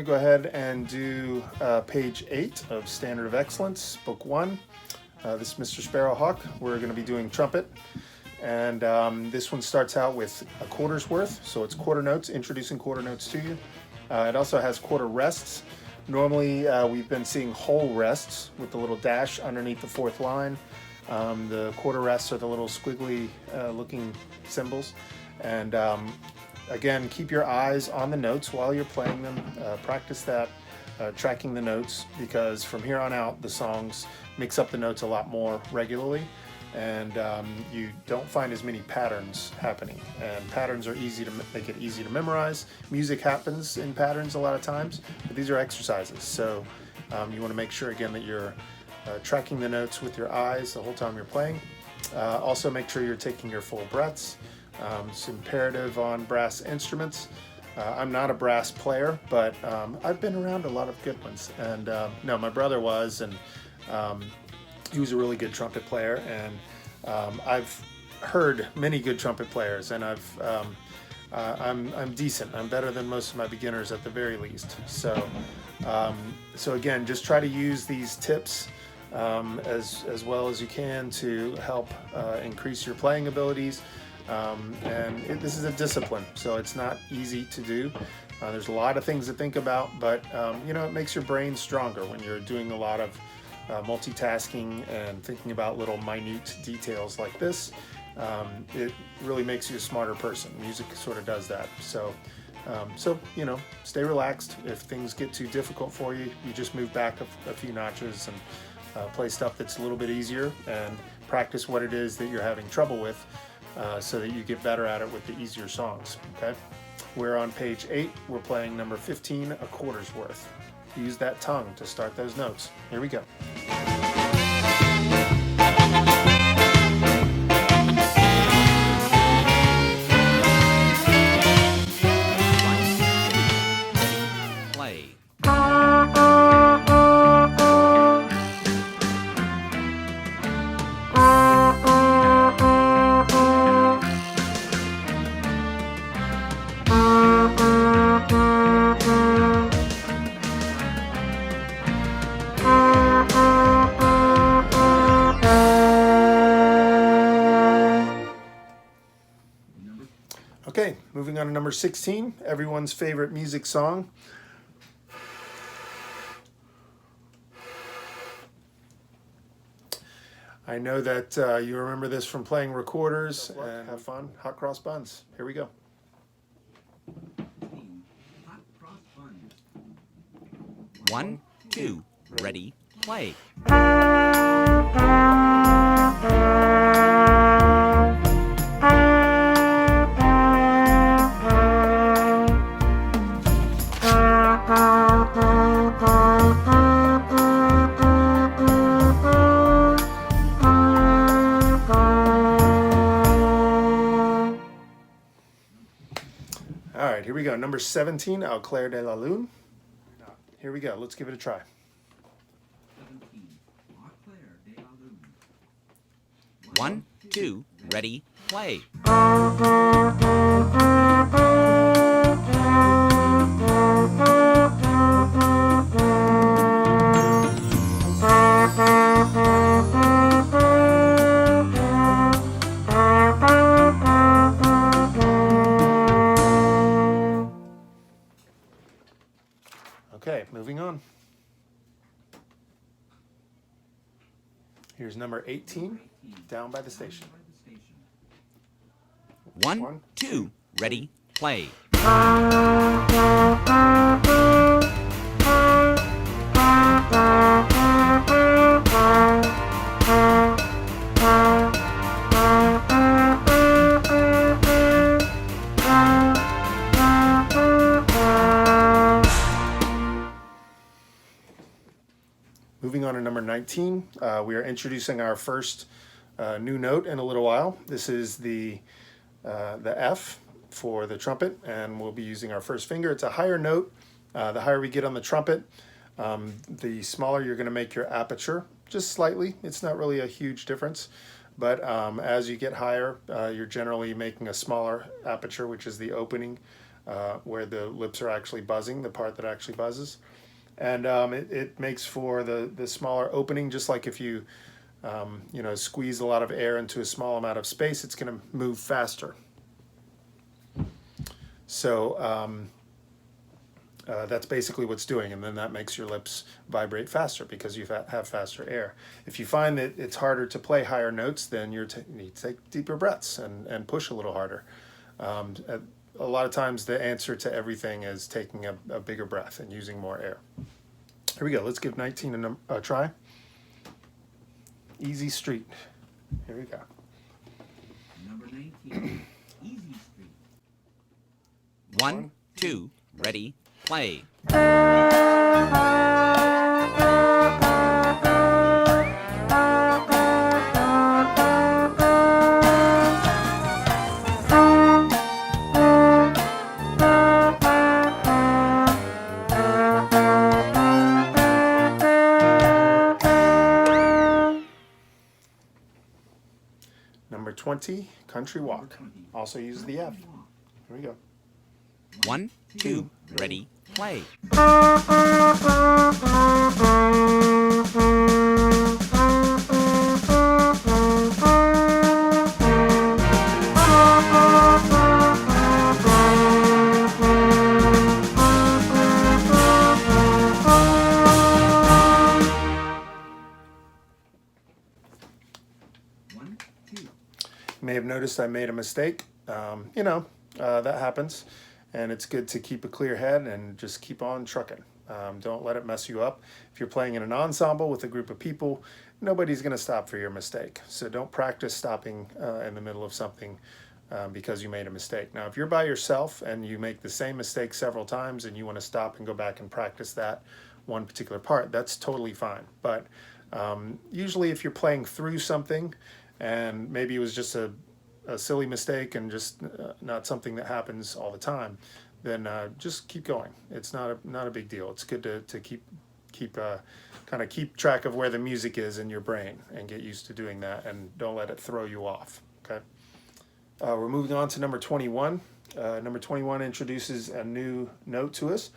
go ahead and do page 8 of Standard of Excellence, Book 1. This is Mr. Sparrowhawk. We're going to be doing trumpet. And this one starts out with a quarter's worth, so it's quarter notes, introducing quarter notes to you. It also has quarter rests. Normally, we've been seeing whole rests with the little dash underneath the fourth line. The quarter rests are the little squiggly looking symbols. And again, keep your eyes on the notes while you're playing them. Practice that, tracking the notes, because from here on out, the songs mix up the notes a lot more regularly. And you don't find as many patterns happening. And patterns are easy to make it easy to memorize. Music happens in patterns a lot of times, but these are exercises. So you want to make sure again that you're tracking the notes with your eyes the whole time you're playing. Also make sure you're taking your full breaths. It's imperative on brass instruments. I'm not a brass player, but I've been around a lot of good ones. And no, my brother was, and he was a really good trumpet player, and I've heard many good trumpet players, and I'm decent. I'm better than most of my beginners at the very least. So again, just try to use these tips as well as you can to help increase your playing abilities. This is a discipline, so it's not easy to do. There's a lot of things to think about, but you know, it makes your brain stronger when you're doing a lot of multitasking and thinking about little minute details like this. It really makes you a smarter person. Music sort of does that. So you know, stay relaxed. If things get too difficult for you, you just move back a few notches and play stuff that's a little bit easier, and practice what it is that you're having trouble with, so that you get better at it with the easier songs. Okay, we're on page 8. We're playing number 15, a quarter's worth. Use that tongue to start those notes. Here we go. Play. Okay, moving on to number 16, everyone's favorite music song. I know that you remember this from playing recorders, and have fun. Hot cross buns. Here we go. Hot cross buns. 1, 2, ready, play. All right, here we go. Number 17, Au clair de la lune. Here we go. Let's give it a try. 17, Au clair de la lune. 1, 2, ready, play. Okay, moving on. Here's number 18, Down by the Station. 1, 2, ready, play. Moving on to number 19, we are introducing our first new note in a little while. This is the F for the trumpet, and we'll be using our first finger. It's a higher note. The higher we get on the trumpet, the smaller you're going to make your aperture, just slightly. It's not really a huge difference, but as you get higher, you're generally making a smaller aperture, which is the opening where the lips are actually buzzing, the part that actually buzzes. And it makes for the smaller opening, just like if you, squeeze a lot of air into a small amount of space, it's going to move faster. So that's basically what's doing, and then that makes your lips vibrate faster because you have faster air. If you find that it's harder to play higher notes, then you need to take deeper breaths and push a little harder. A lot of times the answer to everything is taking a bigger breath and using more air. Here we go. Let's give 19 a try. Easy Street. Here we go. Number 19, Easy Street. 1, 2, ready, play. Number 20, Country Walk. Also use the F. Here we go. 1, 2, ready, play. You may have noticed I made a mistake. That happens. And it's good to keep a clear head and just keep on trucking. Don't let it mess you up. If you're playing in an ensemble with a group of people, nobody's going to stop for your mistake. So don't practice stopping in the middle of something because you made a mistake. Now, if you're by yourself and you make the same mistake several times and you want to stop and go back and practice that one particular part, that's totally fine. But usually if you're playing through something and maybe it was just a silly mistake and just not something that happens all the time, then just keep going. It's not a big deal. It's good to keep track of where the music is in your brain and get used to doing that, and don't let it throw you off. Okay. We're moving on to number 21. Number 21 introduces a new note to us,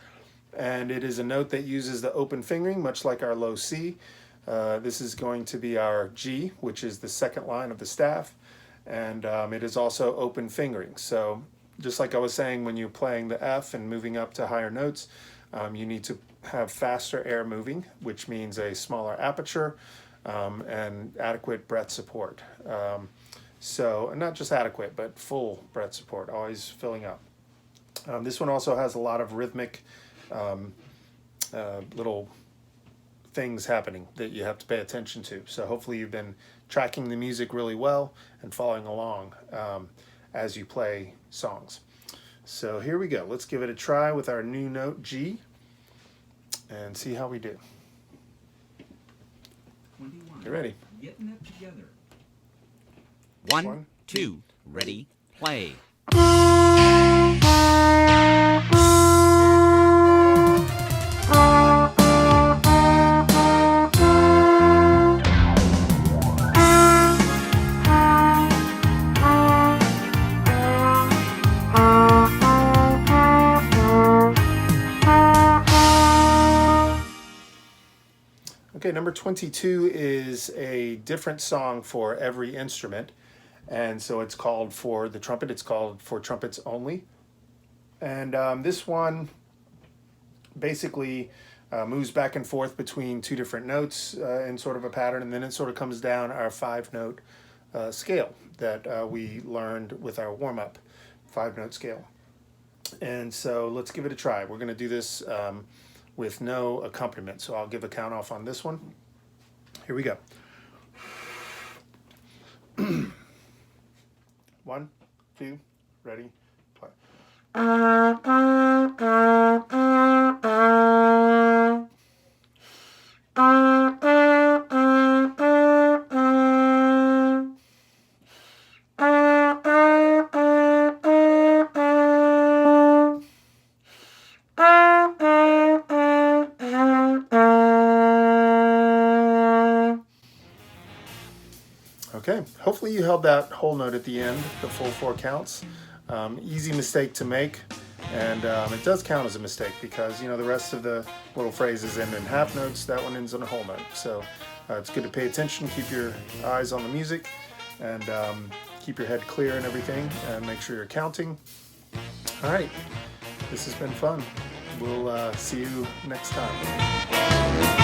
and it is a note that uses the open fingering, much like our low C. This is going to be our G, which is the second line of the staff. And it is also open fingering. So just like I was saying, when you're playing the F and moving up to higher notes, you need to have faster air moving, which means a smaller aperture and adequate breath support. So not just adequate, but full breath support, always filling up. This one also has a lot of rhythmic little things happening that you have to pay attention to. So hopefully you've been tracking the music really well and following along as you play songs. So here we go. Let's give it a try with our new note G and see how we do. 21. You ready? Getting it together. 1, 2, ready, play. Okay, number 22 is a different song for every instrument. And so it's called for the trumpet, it's called For Trumpets Only. And this one basically moves back and forth between two different notes in sort of a pattern, and then it sort of comes down our 5-note scale that we learned with our warm-up 5-note scale. And so let's give it a try. We're going to do this with no accompaniment, so I'll give a count off on this one. Here we go. 1, 2, ready, play. Okay, hopefully you held that whole note at the end, the full 4 counts. Easy mistake to make. And it does count as a mistake because, you know, the rest of the little phrases end in half notes. That one ends on a whole note. So it's good to pay attention, keep your eyes on the music, and keep your head clear and everything, and make sure you're counting. All right, this has been fun. We'll see you next time.